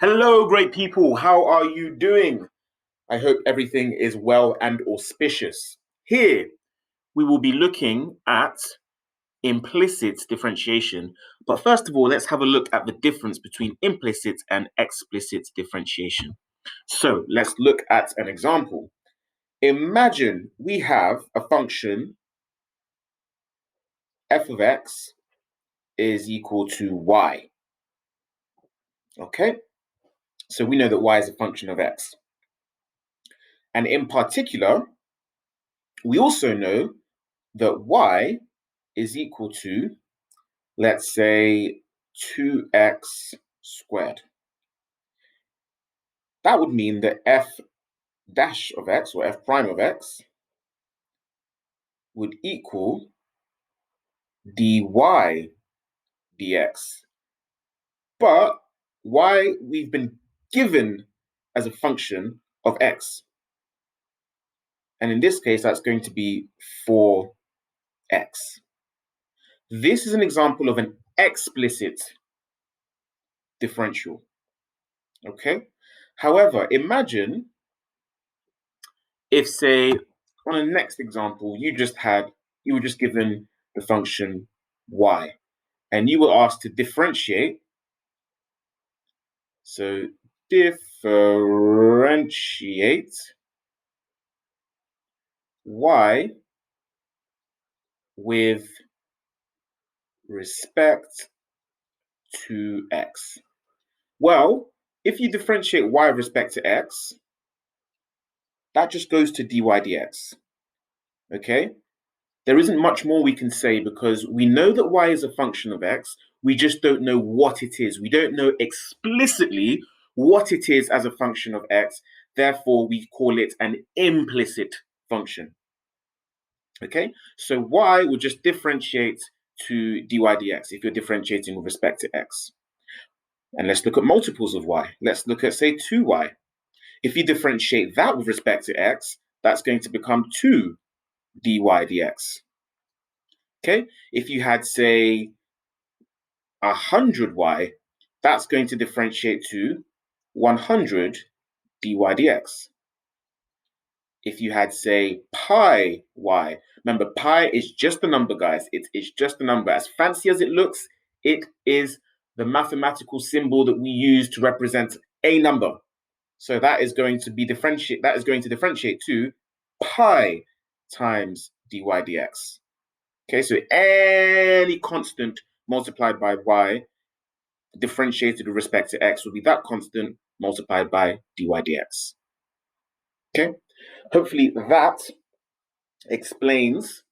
Hello, great people. How are you doing? I hope everything is well and auspicious. Here, we will be looking at implicit differentiation. But first of all, let's have a look at the difference between implicit and explicit differentiation. So let's look at an example. Imagine we have a function f of x is equal to y. Okay, so we know that y is a function of x. And in particular, we also know that y is equal to, let's say, 2x squared. That would mean that f dash of x, or f prime of x, would equal dy dx. But y we've been given as a function of x. And in this case, that's going to be 4x. This is an example of an explicit differential. Okay? However, imagine if, say, on the next example, you were just given the function y, and you were asked to differentiate. So differentiate y with respect to x. Well, if you differentiate y with respect to x, that just goes to dy dx. Okay? There isn't much more we can say because we know that y is a function of x. We just don't know what it is. We don't know explicitly what it is as a function of x. Therefore, we call it an implicit function. Okay, so y will just differentiate to dy dx if you're differentiating with respect to x. And let's look at multiples of y. Let's look at, say, 2y. If you differentiate that with respect to x, that's going to become 2 dy dx. Okay, if you had, say, 100y, that's going to differentiate to 100 dy dx. If you had, say, pi y, remember pi is just a number, guys. It's just a number. As fancy as it looks, it is the mathematical symbol that we use to represent a number. So that is going to differentiate to pi times dy dx. Okay, so any constant multiplied by y differentiated with respect to x will be that constant multiplied by dy dx. Okay, hopefully that explains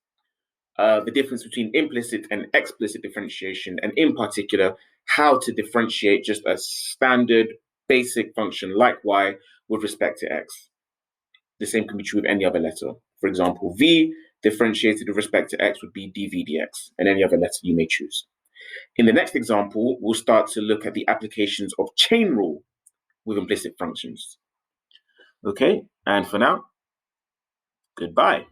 the difference between implicit and explicit differentiation, and in particular, how to differentiate just a standard basic function like y with respect to x. The same can be true of any other letter. For example, v differentiated with respect to x would be dv dx, and any other letter you may choose. In the next example, we'll start to look at the applications of chain rule with implicit functions. Okay, and for now, goodbye.